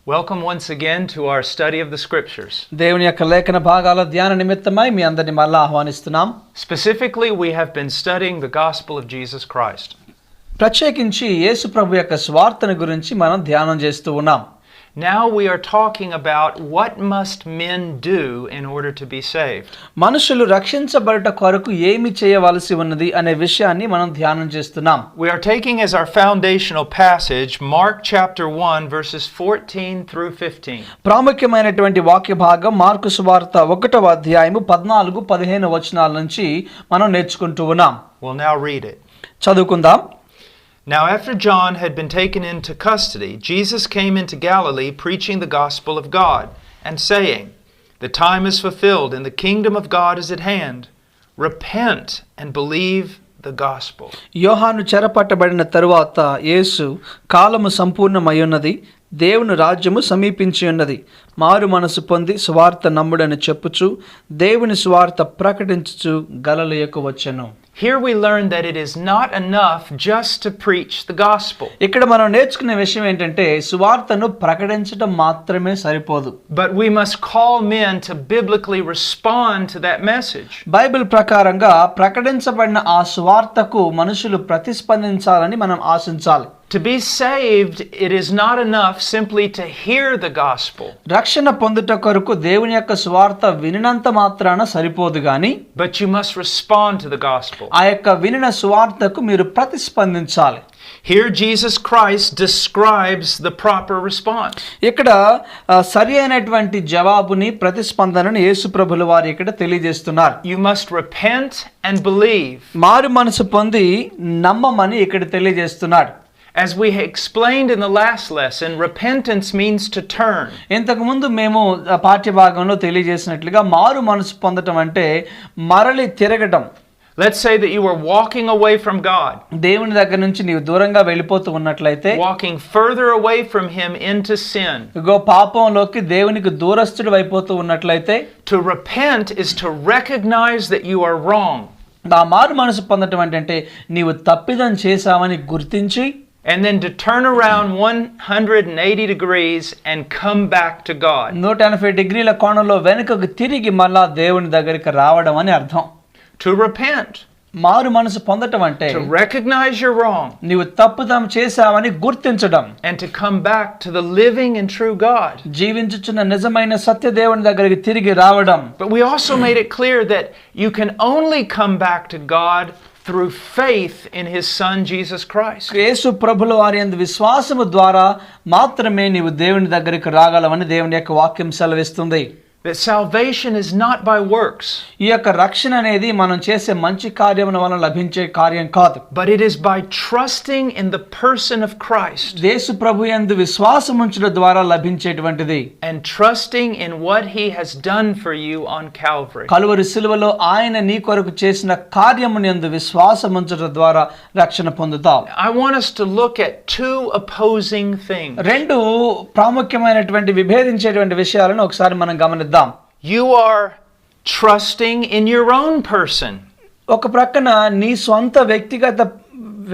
Welcome once again to our study of the scriptures. దేవుని యొక్క లేఖన భాగాల ధ్యాన నిమిత్తమై మీ అందరిని మళ్ళా ఆహ్వానిస్తున్నాం. Specifically, we have been studying the gospel of Jesus Christ. ప్రత్యేకించి యేసు ప్రభు యొక్క స్వార్థను గురించి మనం ధ్యానం చేస్తూ ఉన్నాం. Now we are talking about what must men do in order to be saved. మనుషులు రక్షించబడుట కొరకు ఏమి చేయవలసి ఉన్నది అనే విషయాన్ని మనం ధ్యానం చేస్తున్నాం. We are taking as our foundational passage Mark chapter 1 verses 14 through 15. ప్రాముఖ్యమైనటువంటి వాక్య భాగం మార్కు సువార్త 1వ అధ్యాయము 14-15 వచనాల నుంచి మనం నేర్చుకుంటూ ఉన్నాం. We'll now read it. చదువుకుందాం. Now after John had been taken into custody, Jesus came into Galilee preaching the gospel of God and saying, "The time is fulfilled and the kingdom of God is at hand. Repent and believe the gospel." యోహాను చెరపట్టబడిన తరువాత యేసు కాలము సంపూర్ణమయ్యున్నది, దేవుని రాజ్యము సమీపించి ఉన్నది, మారు మనసు పొంది సువార్త నమ్ముడని చెప్పుచు దేవుని సువార్త ప్రకటించుచు గలిలయకు వచ్చెను. Here we learn that it is not enough just to preach the gospel. ఇక్కడ మనం నేర్చుకునే విషయం ఏంటంటే సువార్తను ప్రకటించడం మాత్రమే సరిపోదు. But we must call men to biblically respond to that message. Bible ప్రకారంగా ప్రకటించబడిన ఆ సువార్తకు మనుషులు ప్రతిస్పందించాలని మనం ఆశించాలి. To be saved, it is not enough simply to hear the gospel. రక్షణ పొందుట కొరకు దేవుని యొక్క సువార్త వినినంత మాత్రాన సరిపోదు గాని, but you must respond to the gospel. ఆ యొక్క వినిన సువార్తకు మీరు ప్రతిస్పందించాలి. Here Jesus Christ describes the proper response. ఇక్కడ సరి అయినటువంటి జవాబుని ప్రతిస్పందనను యేసు ప్రభుల వారు ఇక్కడ తెలియజేస్తున్నారు. You must repent and believe. మారు మనసు పొంది నమ్మమని ఇక్కడ తెలియజేస్తున్నాడు. As we explained in the last lesson, repentance means to turn. ఇంతకు ముందు మేము పాఠ్య భాగంలో తెలియజేసినట్లుగా మారు మనసు పొందటం అంటే మరలి తిరగటం. Let's say that you were walking away from God. దేవుని దగ్గర నుంచి నీవు దూరంగా వెళ్ళిపోతూ ఉన్నట్లయితే, walking further away from him into sin. ఇగో పాపంలోకి దేవునికి దూరస్తుడు అయిపోతూ ఉన్నట్లయితే, to repent is to recognize that you are wrong. ఆ మారు మనసు పొందటం అంటే నీవు తప్పిదం చేశావని గుర్తించి, and then to turn around 180 degrees and come back to God. 180 డిగ్రీల కోణంలో వెనుకకు తిరిగి మళ్ళా దేవుని దగ్గరికి రావడం అని అర్థం. To repent. మారు మనసు పొందటం అంటే to recognize you're wrong. నీవు తప్పుదం చేశావని గుర్తించడం. and to come back to the living and true God. జీవించుచున్న నిజమైన సత్య దేవుని దగ్గరికి తిరిగి రావడం. But we also made it clear that you can only come back to God through faith in his son Jesus Christ. యేసు ప్రభుల వారి యందు విశ్వాసము ద్వారా మాత్రమే నీవు దేవుని దగ్గరికి రాగలవని దేవుని యొక్క వాక్యం సెలవిస్తుంది. That salvation is not by works. ఈ యొక్క రక్షణ అనేది మనం చేసే మంచి కార్యముల వలన లభించే కార్యం కాదు. But it is by trusting in the person of Christ. యేసు ప్రభు యందు విశ్వాసం ఉంచడం ద్వారా లభించేటువంటిది. And trusting in what he has done for you on Calvary. Calvary సిలువలో ఆయన నీ కొరకు చేసిన కార్యముని యందు విశ్వాసం ఉంచడం ద్వారా రక్షణ పొందుతావు. I want us to look at two opposing things. రెండు ప్రాముఖ్యమైనటువంటి విభేదించేటువంటి విషయాలను ఒకసారి మనం గమనిద్దాం. You are trusting in your own person. ఒక ప్రక్కన నీ సొంత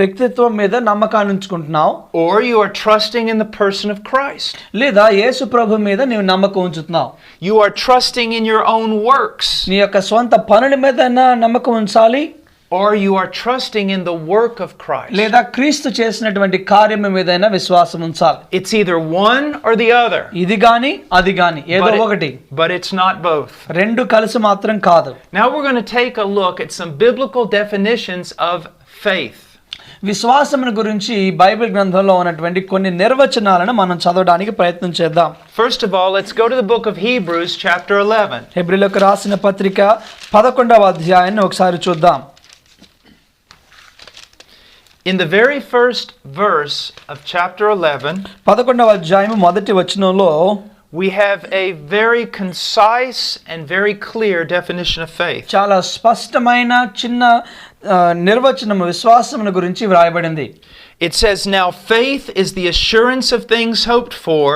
వ్యక్తిత్వం మీద నమ్మకాన్ని ఉంచుకుంటున్నావు. Or you are trusting in the person of Christ. లేదా యేసు ప్రభు మీద నీవు నమ్మకం ఉంచుతున్నావు. You are trusting in your own works. నీ యొక్క సొంత పనుల మీద నమ్మకం ఉంచాలి. Or you are trusting in the work of Christ. లేదా క్రీస్తు చేసినటువంటి కార్యము మీదైనా విశ్వాసం ఉంచాలి. It's either one or the other. ఇది గాని అది గాని ఏదో ఒకటి. But it's not both. రెండు కలిసి మాత్రం కాదు. Now we're going to take a look at some biblical definitions of faith. విశ్వాసమును గురించి బైబిల్ గ్రంథంలో ఉన్నటువంటి కొన్ని నిర్వచనాలను మనం చదవడానికి ప్రయత్నం చేద్దాం. First of all, let's go to the book of Hebrews chapter 11. హెబ్రీయులకు రాసిన పత్రిక 11వ అధ్యాయాన్ని ఒకసారి చూద్దాం. In the very first verse of chapter 11, 11వ అధ్యాయము మొదటి వచనంలో we have a very concise and very clear definition of faith. చాలా స్పష్టమైన చిన్న నిర్వచనము విశ్వాసమును గురించి వ్రాయబడింది. It says, "Now faith is the assurance of things hoped for,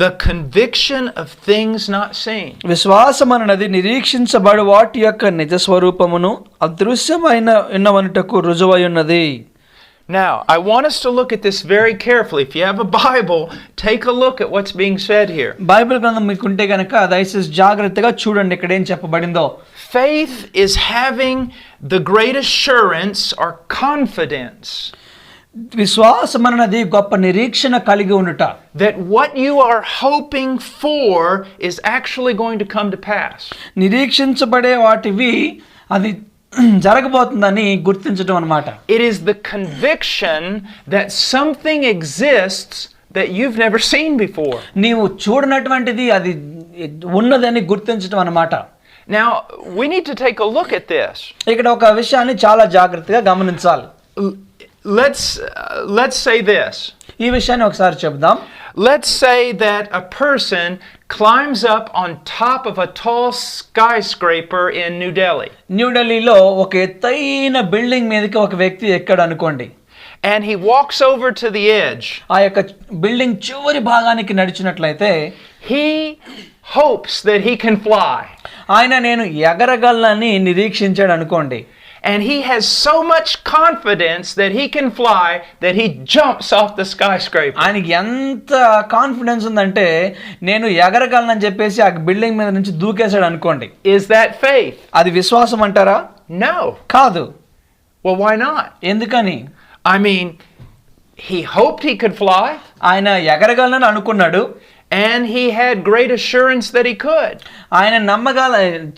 the conviction of things not seen." విశ్వాసమన్నది నిరీక్షించబడు వాటి యొక్క నిజ స్వరూపమును అదృశ్యమైన ఉన్నవనుటకు రుజువై ఉన్నది. Now, I want us to look at this very carefully. If you have a Bible, take a look at what's being said here. Bible గ్రంథం మీకుంటే గనక దయచేసి జాగ్రత్తగా చూడండి ఇక్కడ ఏం చెప్పబడిందో. Faith is having the great assurance or confidence విశ్వాసం అన్నది గొప్ప నిరీక్షణ కలిగి ఉండుట. that what you are hoping for is actually going to come to pass. నిరీక్షించబడే వాటివి అది జరగబోతుందని గుర్తించడం అన్నమాట. It is the conviction that something exists that you've never seen before. నీవు చూడనటువంటిది అది ఉన్నదని గుర్తించడం అన్నమాట. Now, we need to take a look at this. ఇక్కడ ఒక విషయాన్ని చాలా జాగ్రత్తగా గమనించాలి. Let's say this. ఈ విషయాన్ని ఒకసారి చెప్దాం. Let's say that a person climbs up on top of a tall skyscraper in New Delhi. న్యూఢిల్లీలో ఒక ఎత్తైన బిల్డింగ్ మీదకి ఒక వ్యక్తి ఎక్కాడు అనుకోండి. And he walks over to the edge. ఆ యొక్క బిల్డింగ్ చివరి భాగానికి నడిచినట్లయితే He hopes that he can fly. ఆయన నేను ఎగరగలనని నిరీక్షించాడు అనుకోండి. And he has so much confidence that he can fly that he jumps off the skyscraper. ఆయనకి ఎంత కాన్ఫిడెన్స్ ఉందంటే నేను ఎగరగలనని చెప్పేసి ఆ బిల్డింగ్ మీద నుంచి దూకేశాడు అనుకోండి. Is that faith? అది విశ్వాసం అంటారా? No. కాదు. Well, why not? ఎందుకని? I mean, he hoped he could fly. ఆయన ఎగరగలనని అనుకున్నాడు. And he had great assurance that he could. ఆయన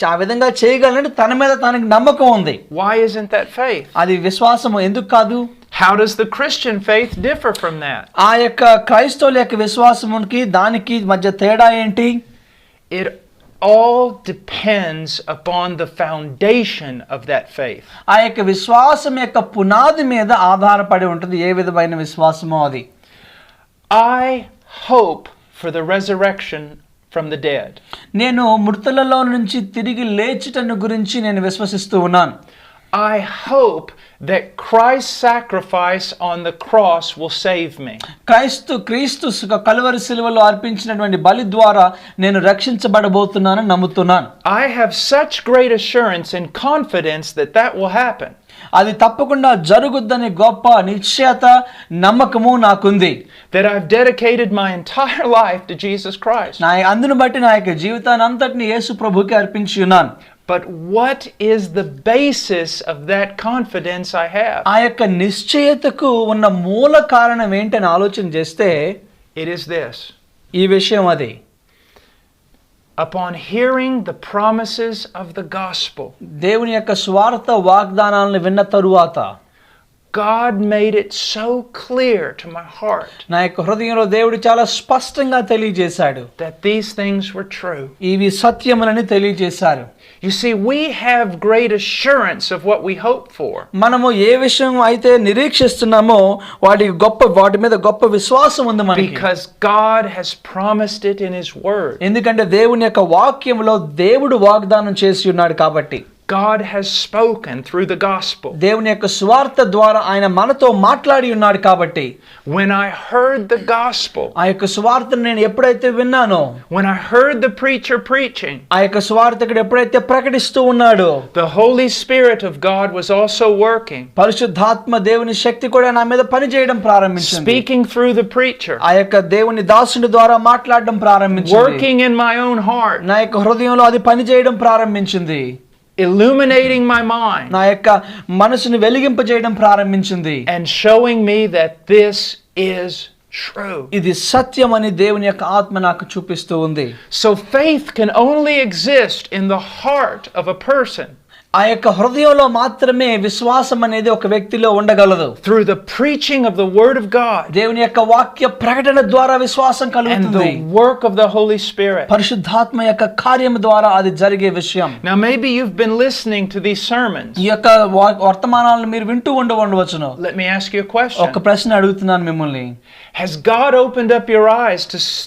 ఆ విధంగా చేయగలనని తన మీద తనకి నమ్మకం ఉంది. Why isn't that faith? అది విశ్వాసం ఎందుకు కాదు? How does the Christian faith differ from that? ఆ యొక్క క్రైస్తవుల యొక్క విశ్వాసమునికి దానికి మధ్య తేడా ఏంటి? It all depends upon the foundation of that faith. ఆ యొక్క విశ్వాసం యొక్క పునాది మీద ఆధారపడి ఉంటుంది ఏ విధమైన విశ్వాసమో అది. I hope for the resurrection from the dead. నేను మృతులలో నుంచి తిరిగి లేచుటను గురించి నేను విశ్వసిస్తూ ఉన్నాను. I hope that Christ's sacrifice on the cross will save me. క్రీస్తు కలువరి శిలువలో అర్పించినటువంటి బలి ద్వారా నేను రక్షించబడబోతున్నానని నమ్ముతున్నాను. I have such great assurance and confidence that that will happen. అది తప్పకుండా జరుగుద్దని గొప్ప నిశ్చయత నమ్మకము నాకుంది. That I've dedicated my entire life to Jesus Christ. అందును బట్టి నా యొక్క జీవితాన్ని అంతటిని యేసు ప్రభువుకి అర్పించి ఉన్నాను. But what is the basis of that confidence I have? ఆ యొక్క నిశ్చయతకు ఉన్న మూల కారణం ఏంటని ఆలోచన చేస్తే it is this. ఈ విషయం అది. Upon hearing the promises of the gospel, దేవుని యొక్క స్వార్థ వాగ్దానాలను విన్న తరువాత God made it so clear to my heart నా యొక్క హృదయంలో దేవుడు చాలా స్పష్టంగా తెలియజేశాడు that these things were true. ఇవి సత్యములని తెలియజేశారు. You see, we have great assurance of what we hope for. మనము ఏ విషయం అయితే నిరీక్షిస్తున్నామో వాటి మీద గొప్ప విశ్వాసం ఉంది మనకి. Because God has promised it in His Word. ఎందుకంటే దేవుని యొక్క వాక్యములో దేవుడు వాగ్దానం చేసి ఉన్నాడు కాబట్టి. God has spoken through the gospel. దేవుని యొక్క స్వార్థ ద్వారా ఆయన మనతో మాట్లాడి ఉన్నాడు కాబట్టి. When I heard the gospel, ఆ యొక్క స్వార్థను నేను ఎప్పుడైతే విన్నానో, when I heard the preacher preaching, ఆ యొక్క స్వార్థకుడు ఎప్పుడైతే ప్రకటిస్తూ ఉన్నాడో, the Holy Spirit of God was also working. పరిశుద్ధాత్మ దేవుని శక్తి కూడా నా మీద పని చేయడం ప్రారంభించింది. Speaking through the preacher. ఆ యొక్క దేవుని దాసుని ద్వారా మాట్లాడడం ప్రారంభించింది. Working in my own heart. నా యొక్క హృదయంలో అది పని చేయడం ప్రారంభించింది. Illuminating my mind. నా యొక్క మనసుని వెలిగింపజేయడం ప్రారంభించింది. And showing me that this is true. ఇది సత్యమని దేవుని యొక్క ఆత్మ నాకు చూపిస్తూ ఉంది. So faith can only exist in the heart of a person. ఆ యొక్క హృదయంలో మాత్రమే విశ్వాసం అనేది ఒక వ్యక్తిలో ఉండగలదు. Through the preaching of the word of God. దేవుని యొక్క వాక్య ప్రకటన ద్వారా విశ్వాసం కలుగుతుంది. And the work of the Holy Spirit. పరిశుద్ధాత్మ యొక్క కార్యం ద్వారా అది జరిగే విషయం. Now maybe you've been listening to these sermons. ఈ యొక్క వర్తమానాలను మీరు వింటూ ఉండవచ్చును. Let me ask you a question. ఒక ప్రశ్న అడుగుతున్నాను మిమ్మల్ని. Has God opened up your eyes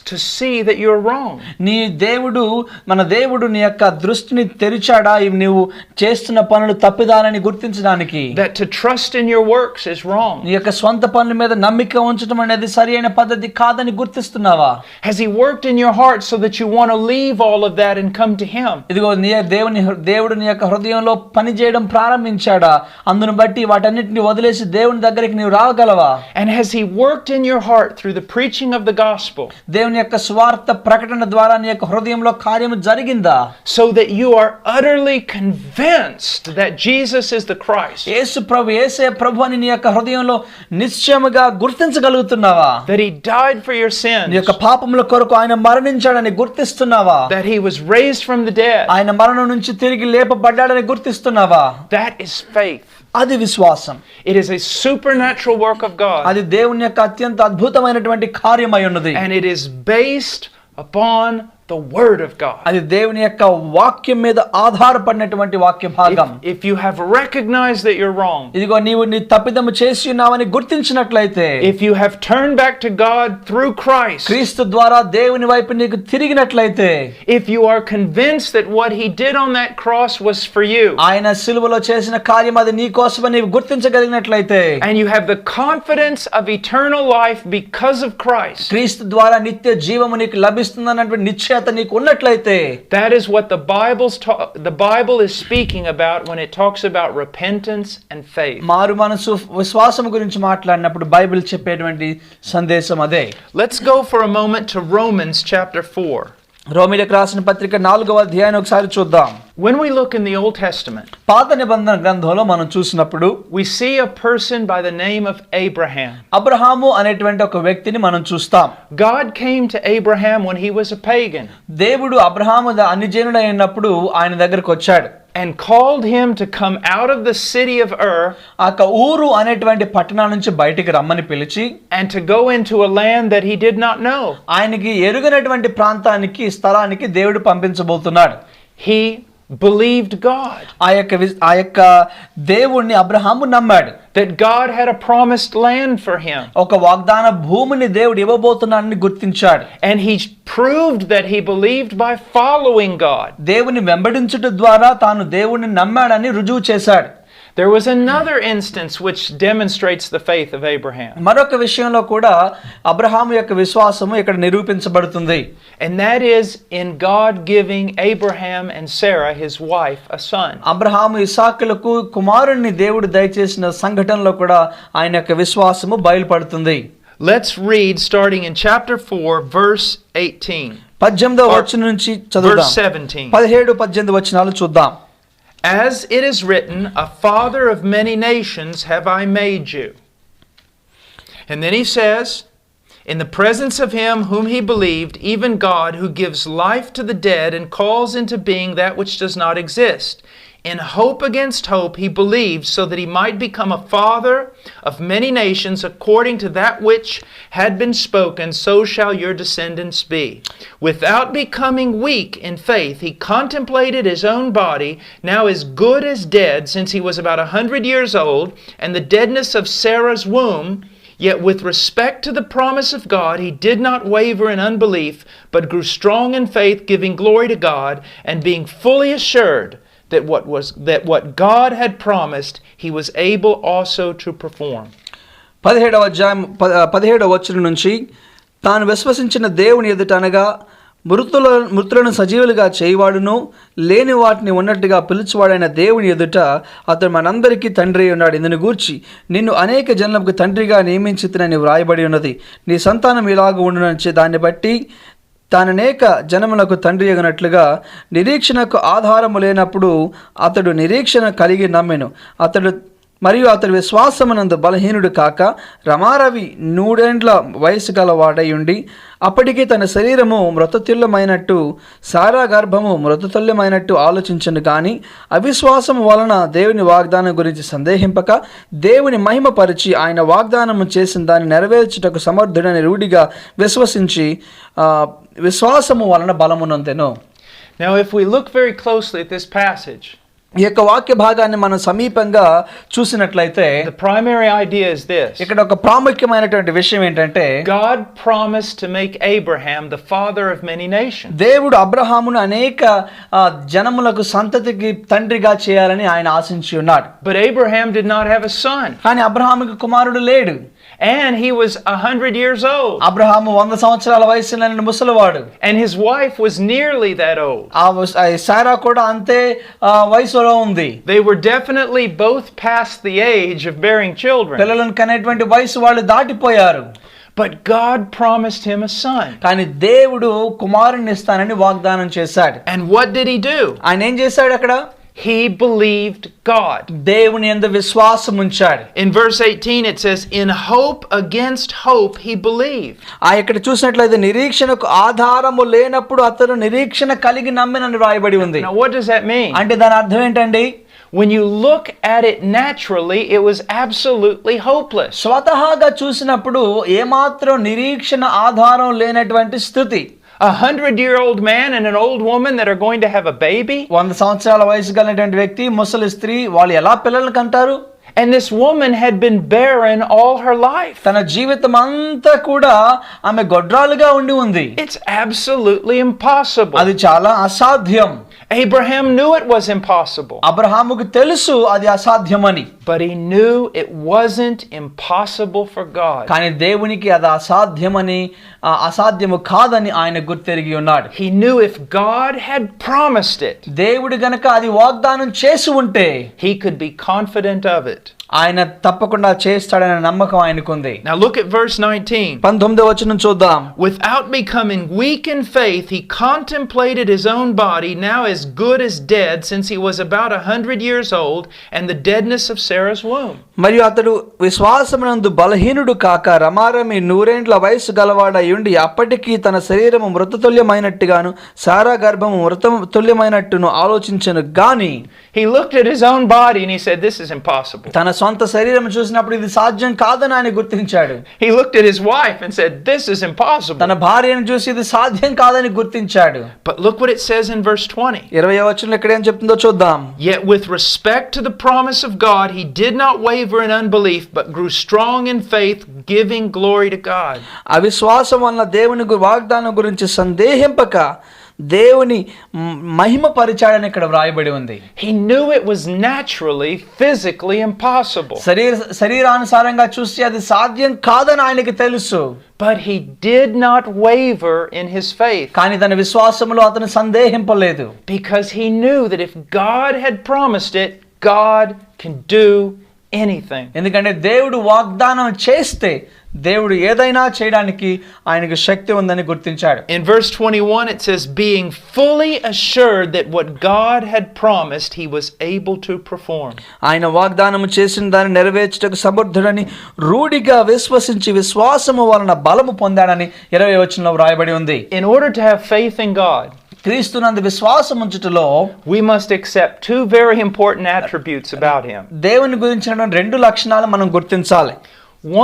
to see that you're wrong? మన దేవుడు నీ యొక్క దృష్టిని తెరిచాడా? నీవు చేస్తున్న పనులు తప్పిదాలని గుర్తించడానికి, that to trust in your works is wrong. నీ యొక్క స్వంత పనుల మీద నమ్మిక ఉంచడం అనేది సరి అయిన పద్ధతి కాదని గుర్తిస్తున్నావా? Has he worked in your heart so that you want to leave all of that and come to him? ఇదిగో దేవుడు నీ యొక్క హృదయంలో పని చేయడం ప్రారంభించాడా? అందును బట్టి వాటన్నిటిని వదిలేసి దేవుని దగ్గరికి నీవు రాగలవా? And has he worked in your heart through the preaching of the gospel? దేవుని యొక్క స్వార్థ ప్రకటన ద్వారా నీ యొక్క హృదయంలో కార్యము జరిగిందా? So that you are utterly convinced that Jesus is the Christ. యేసే ప్రభు అని నీ యొక్క హృదయంలో నిశ్చయముగా గుర్తించగలుగుతున్నావా? That he died for your sins. నీ యొక్క పాపముల కొరకు ఆయన మరణించాడని గుర్తిస్తున్నావా? That he was raised from the dead. ఆయన మరణం నుంచి తిరిగి లేపబడ్డాడని గుర్తిస్తున్నావా? That is faith. అది విశ్వాసం. It is a supernatural work of God. అది దేవుని యొక్క అత్యంత అద్భుతమైనటువంటి కార్యమై ఉన్నది. And it is based upon the word of God. అది దేవుని యొక్క వాక్యం మీద ఆధారపడినటువంటి వాక్య భాగం. If you have recognized that you're wrong, ఇదిగో నీవు నీ తప్పిదము చేసి ఉన్నావని గుర్తించినట్లయితే, if you have turned back to God through Christ, క్రీస్తు ద్వారా దేవుని వైపు నీకు తిరిగినట్లయితే, if you are convinced that what he did on that cross was for you, ఆయన సిలువలో చేసిన కార్యం అది నీ కోసమని నీవు గుర్తించగలిగినట్లయితే, and you have the confidence of eternal life because of Christ, క్రీస్తు ద్వారా నిత్య జీవము నీకు లభిస్తుందన్నటువంటి నిశ్చయత నీకు ఉన్నట్లయితే, that is what the Bible is speaking about when it talks about repentance and faith. మారు మనసు విశ్వాసం గురించి మాట్లాడినప్పుడు బైబిల్ చెప్పేటువంటి సందేశం అదే. Let's go for a moment to Romans chapter 4. రోమీయులకు రాసిన పత్రిక 4వ అధ్యాయాన్ని ఒకసారి చూద్దాం. When we look in the Old Testament, పాత నిబంధన గ్రంథంలో మనం చూసినప్పుడు we see a person by the name of Abraham. Abraham అనేటువంటి ఒక వ్యక్తిని మనం చూస్తాం. God came to Abraham when he was a pagan. దేవుడు అబ్రహాము అన్యజనుడైనప్పుడు ఆయన దగ్గరకు వచ్చాడు. And called him to come out of the city of Ur, ఆ ఊరు అనేటువంటి పట్టణం నుంచి బయటికి రమ్మని పిలిచి, and to go into a land that he did not know. ఆయనకి ఎరుగనటువంటి ప్రాంతానికి స్థలానికి దేవుడు పంపించబోతున్నాడు. He believed God. ఆ యొక్క దేవుణ్ణి అబ్రహాము నమ్మాడు. That God had a promised land for him. ఒక వాగ్దాన భూమిని దేవుడు ఇవ్వబోతున్నాడని గుర్తించాడు. And he proved that he believed by following God. దేవుని వెంబడించుట ద్వారా తాను దేవుణ్ణి నమ్మాడని రుజువు చేశాడు. There was another instance which demonstrates the faith of Abraham. మరొక విషయంలో కూడా అబ్రహాము యొక్క విశ్వాసము ఇక్కడ నిరూపించబడుతుంది. And that is in God giving Abraham and Sarah his wife a son. Abraham ఇస్సాకులకు కుమారుణ్ణి దేవుడు దయచేసిన సంఘటనలో కూడా ఆయన యొక్క విశ్వాసము బయలుపడుతుంది. Let's read starting in chapter 4 verse 18. 18వ వచనం నుంచి చదువుదాం. Verse 17. 17, 18 వచనాలు చూద్దాం. As it is written, a father of many nations have I made you. And then he says, in the presence of him whom he believed, even God, who gives life to the dead and calls into being that which does not exist. In hope against hope he believed, so that he might become a father of many nations, according to that which had been spoken, so shall your descendants be. Without becoming weak in faith, he contemplated his own body, now as good as dead, since he was about 100 years old, and the deadness of Sarah's womb. Yet with respect to the promise of God, he did not waver in unbelief, but grew strong in faith, giving glory to God, and being fully assured that what God had promised, he was able also to perform. 17వ వచనం నుంచి, తాను విశ్వసించిన దేవుని ఎదుట అనగా మృతులను సజీవులుగా చేయవాడును, లేని వాటిని ఉన్నట్టుగా పిలుచువాడైన దేవుని ఎదుట అతడు మనందరికీ తండ్రి ఉన్నాడు. ఇందును గూర్చి నిన్ను అనేక జనులకు తండ్రిగా నియమించితినని వ్రాయబడి ఉన్నది. నీ సంతానం ఇలాగ ఉండునని దాన్ని బట్టి తాననేక జనములకు తండ్రి అగినట్లుగా నిరీక్షణకు ఆధారము లేనప్పుడు అతడు నిరీక్షణ కలిగి నమ్మెను. అతడి విశ్వాసమునందు బలహీనుడు కాక రమారవి 100 ఏండ్ల వయసు గలవాడై ఉండి అప్పటికి తన శరీరము మృతతుల్యమైనట్టు సారా గర్భము మృతతుల్యమైనట్టు ఆలోచించను కానీ అవిశ్వాసము వలన దేవుని వాగ్దానం గురించి సందేహింపక దేవుని మహిమపరిచి ఆయన వాగ్దానము చేసిన దాన్ని నెరవేర్చుటకు సమర్థుడని రూఢిగా విశ్వసించి విశ్వాసము వలన బలమునందెను. Now if we look very closely at this passage, ఈ యొక్క వాక్య భాగాన్ని మనం సమీపంగా చూసినట్లయితే the primary idea is this. ఇక్కడ ఒక ప్రాముఖ్యమైనటువంటి విషయం ఏంటంటే God promised to make Abraham the father of many nations. దేవుడు అబ్రహామును అనేక జనములకు సంతతికి తండ్రిగా చేయాలని ఆయన ఆశించి ఉన్నాడు. But Abraham did not have a son. కానీ అబ్రహాముకి కుమారుడు లేడు. And he was 100 years old. Abraham 100 సంవత్సరాల వయసులో ముసలివాడు. And his wife was nearly that old. సారా కూడా అంతే వయసులో ఉంది. They were definitely both past the age of bearing children. పిల్లలను కనేటువంటి వయసు వాళ్ళు దాటిపోయారు. But God promised him a son. కానీ దేవుడు కుమారుని ఇస్తానని వాగ్దానం చేశాడు. And what did he do? ఆయన ఏం చేశాడు అక్కడ? He believed God. దేవుని యందు విశ్వాసం ఉంచాడు. In verse 18 it says, in hope against hope he believed. ఇక్కడ చూసినట్లయితే నిరీక్షణకు ఆధారము లేనప్పుడు అతను నిరీక్షణ కలిగి నమ్మినని రాయబడి ఉంది. Now what does that mean? అంటే దాని అర్థం ఏంటండి? When you look at it naturally, it was absolutely hopeless. స్వతహాగా చూసినప్పుడు ఏమాత్రం నిరీక్షణ ఆధారం లేనటువంటి స్థితి. 100-year-old man and an old woman that are going to have a baby. 100 సంవత్సరాల వయసు కలిగినటువంటి వ్యక్తి ముసలి స్త్రీ వాళ్ళు ఎలా పిల్లల్ని కంటారు? And this woman had been barren all her life. తన జీవితం అంతా కూడా ఆమె గొడ్రాలుగా ఉండి ఉంది. It's absolutely impossible. అది చాలా అసాధ్యం. Abraham knew it was impossible. అబ్రహాముకు తెలుసు అది అసాధ్యమని. But he knew it wasn't impossible for God. కానీ దేవునికి అది అసాధ్యమని అసాధ్యము కాదని ఆయన గుర్తెరిగి ఉన్నాడు. He knew if God had promised it, దేవుడు గనక అది వాగ్దానం చేసి ఉంటే he could be confident of it. ఆయన తప్పకుండా చేస్తాడనే నమ్మకం ఆయనకుంది. Now look at verse 19. 19వ వచనం చూద్దాం. Without becoming weak in faith, he contemplated his own body, now as good as dead, since he was about 100 years old, and the deadness of Sarah's womb. మరియు అతడు విశ్వాసమునందు బలహీనుడు కాక రమారమి 100 వయసు గలవాడయుండి అప్పటికి తన శరీరము మృతతుల్యమైనట్టుగాను సారా గర్భము మృతతుల్యమైనట్టును ఆలోచించను గాని. He looked at his own body and he said, this is impossible. తన సొంత శరీరం చూసినప్పుడు ఇది సాధ్యం కాదని ఆయన గుర్తించాడు. He looked at his wife and said, this is impossible. తన భార్యను చూసి ఇది సాధ్యం కాదని గుర్తించాడు. But look what it says in verse 20. 20వ వచనంలో ఇక్కడ ఏం చెప్తుందో చూద్దాం. Yet with respect to the promise of God, he did not waver in unbelief, but grew strong in faith, giving glory to God. అవిశ్వాసం వలన దేవుని వాగ్దానం గురించి సందేహింపక దేవుని మహిమ పరిచాడని ఇక్కడ వ్రాయబడి ఉంది. He knew it was naturally, physically impossible. శరీరానుసారంగా చూస్తే అది సాధ్యం కాదని ఆయనకి తెలుసు. But he did not waver in his faith. కానీ తన విశ్వాసములో అతను సందేహింపలేదు. Because he knew that if God had promised it, God can do anything. ఎందుకంటే దేవుడు వాగ్దానం చేస్తే దేవుడు ఏదైనా చేయడానికి ఆయనకు శక్తి ఉందని గుర్తించాడు. In verse 21 it says, being fully assured that what God had promised he was able to perform. ఆయన వాగ్దానం చేసిన దాన్ని నెరవేర్చుటకు సమర్థుడని రూఢిగా విశ్వసించి విశ్వాసము వలన బలము పొందాడని 20వ వచనంలో వ్రాయబడి ఉంది. In order to have faith in God, క్రీస్తునందు విశ్వాసం ఉంచుటలో we must accept two very important attributes about him. దేవుని గురించిన 2 లక్షణాలు మనం గుర్తించాలి.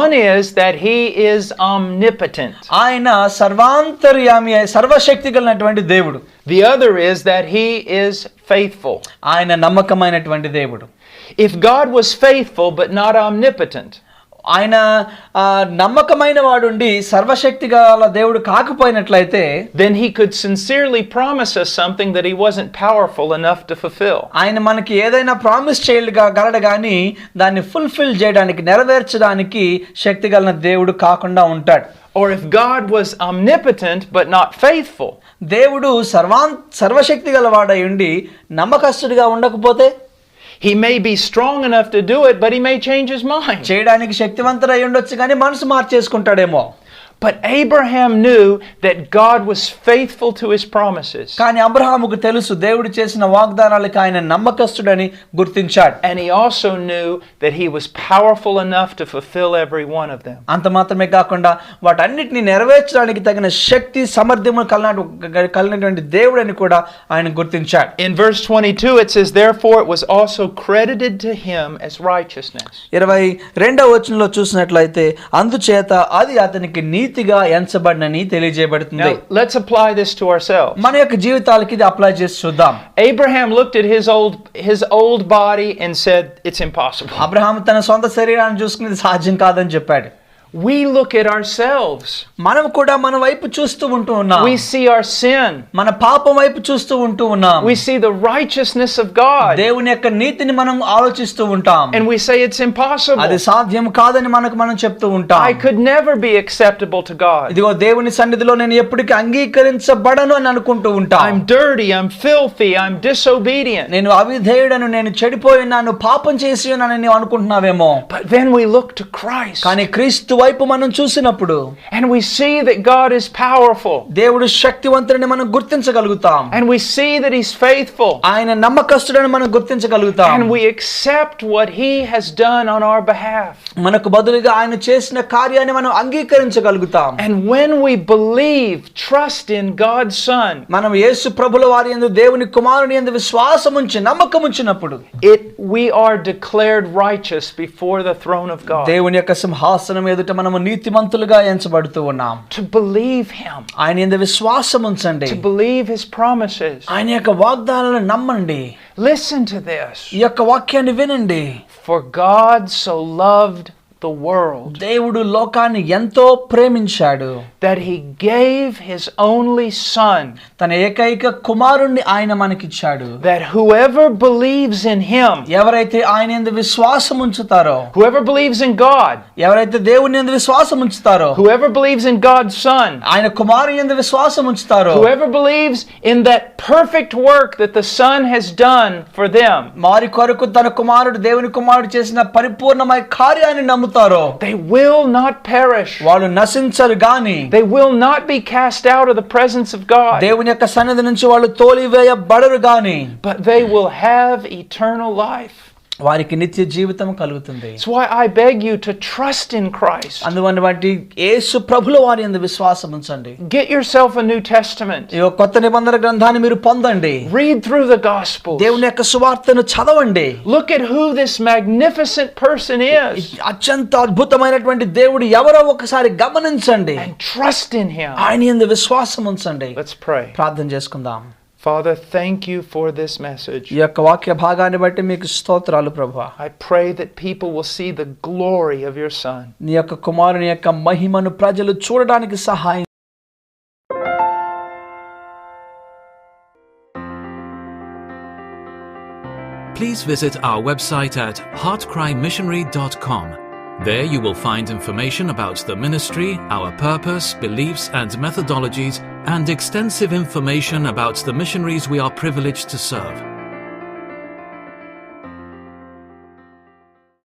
One is that he is omnipotent. ఆయన సర్వాంతర్యామి సర్వశక్తి కలిగినటువంటి దేవుడు. The other is that he is faithful. ఆయన నమ్మకమైనటువంటి దేవుడు. If God was faithful but not omnipotent, ఆయన నమ్మకమైన వాడుండి సర్వశక్తి గల దేవుడు కాకపోయినట్లయితే then he could sincerely promise us something that he wasn't powerful enough to fulfill. ఆయన మనకి ఏదైనా ప్రామిస్ చేయగలడు కానీ దాన్ని ఫుల్ఫిల్ చేయడానికి నెరవేర్చడానికి శక్తి గల దేవుడు కాకుండా ఉంటాడు. Or if God was omnipotent but not faithful, దేవుడు సర్వశక్తి గలవాడై ఉండి నమ్మకస్తుడిగా ఉండకపోతే he may be strong enough to do it, but he may change his mind. చేయడానికి శక్తివంతుడై ఉండొచ్చు కానీ మనసు మార్చేసుకుంటాడేమో. But Abraham knew that God was faithful to his promises. కానీ అబ్రహాముకు తెలుసు దేవుడు చేసిన వాగ్దానాలకు ఆయన నమ్మకస్తుడని గుర్తించాడు. And he also knew that he was powerful enough to fulfill every one of them. అంత మాత్రమే కాకుండా వాటన్నిటిని నెరవేర్చడానికి తగిన శక్తి సామర్థ్యము కలిగినటువంటి దేవుడని కూడా ఆయన గుర్తించాడు. In verse 22 it says, therefore it was also credited to him as righteousness. 22వ వచనంలో చూసినట్లయితే అందుచేత అది అతనికి నీతి నీతిగా ఎంచబడినని తెలియజేయబడుతుంది. Now, let's apply this to ourselves. మన యొక్క జీవితాలకి ఇది అప్లై చేసి చూద్దాం. Abraham looked at his old body and said, it's impossible. Abraham తన సొంత శరీరాన్ని చూసుకునేది సాధ్యం కాదని చెప్పాడు. We look at ourselves. మనం కూడా మన వైపు చూస్తూ ఉంటూ ఉన్నాం. We see our sin. మన పాపం వైపు చూస్తూ ఉంటూ ఉన్నాం. We see the righteousness of God. దేవుని యొక్క నీతిని మనం ఆలోచిస్తూ ఉంటాం. And we say it's impossible. అది సాధ్యం కాదని మనం చెప్తూ ఉంటాం. I could never be acceptable to God. ఇదిగో దేవుని సన్నిధిలో నేను ఎప్పటికీ అంగీకరించబడను అని అనుకుంటూ ఉంటాం. I'm dirty, I'm filthy, I'm disobedient. నేను అవిధేయుడను, నేను చెడిపోయినాను, పాపం చేసి ఉన్నానని నీవు అనుకుంటున్నావేమో. But then we look to Christ. కానీ క్రీస్తు వైపు మనం చూసినప్పుడు and we see that God is powerful. దేవుడు శక్తివంతుడని మనం గుర్తించగలుగుతాం. And we see that he's faithful. ఆయన నమ్మకస్తుడని మనం గుర్తించగలుగుతాం. And we accept what he has done on our behalf. మనకు బదులుగా ఆయన చేసిన కార్యాన్ని మనం అంగీకరించగలుగుతాం. And when we believe, trust in God's Son, మనం యేసు ప్రభుల వారి యందు దేవుని కుమారుని యందు విశ్వాసం ఉంచి నమ్మకం ఉంచినప్పుడు we are declared righteous before the throne of God. దేవుని యొక్క సింహాసనం ఎదుట మనము నీతిమంతులుగా ఎంచబడుతూ ఉన్నాం. To believe him. ఆయన యందు విశ్వాసం ఉంచండి. To believe his promises. ఆయన యొక్క వాగ్దానాలను నమ్మండి. Listen to this. ఈ యొక్క వాక్యాన్ని వినండి. For God so loved the world. దేవుడు లోకాన్ని ఎంతో ప్రేమించాడు. That he gave his only son. తన ఏకైక కుమారుణ్ణి ఆయన మనకిచ్చాడు. That whoever believes in him. ఎవరైతే ఆయన యందు విశ్వాసం ఉంచుతారో. Whoever believes in God. ఎవరైతే దేవుని యందు విశ్వాసం ఉంచుతారో. Whoever believes in God's son. ఆయన కుమారుని యందు విశ్వాసం ఉంచుతారో. Whoever believes in that perfect work that the son has done for them. వారి కొరకు తన కుమారుడు దేవుని కుమారుడు చేసిన పరిపూర్ణమైన కార్యాన్ని నమ్ముతారో. They will not perish. వాళ్ళు నశించరు గాని. They will not be cast out of the presence of God. దేవుని యొక్క సన్నిధి నుంచి వాళ్ళు తోలివేయబడరు గాని. But they will have eternal life. వారికి నిత్య జీవితం కలుగుతుంది. That's why I beg you to trust in Christ. అందువల్ల బట్టి యేసు ప్రభుల వారి యందు విశ్వాసం ఉంచండి. Get yourself a New Testament. ఈ కొత్త నిబంధన గ్రంథాన్ని మీరు పొందండి. Read through the Gospels. దేవుని యొక్క సువార్తను చదవండి. Look at who this magnificent person is. అత్యంత అద్భుతమైనటువంటి దేవుడు ఎవరో ఒకసారి గమనించండి. And trust in him. ఆయన యందు విశ్వాసం ఉంచండి. Let's pray. ప్రార్థన చేసుకుందాం. Father, thank you for this message. ఈ యొక్క వాక్య భాగాన్ని బట్టి మీకు స్తోత్రాలు ప్రభువా. I pray that people will see the glory of your son. నీ యొక్క కుమారుని యొక్క మహిమను ప్రజలు చూడడానికి సహాయం. Please visit our website at heartcrymissionary.com. There you will find information about the ministry, our purpose, beliefs and methodologies, and extensive information about the missionaries we are privileged to serve.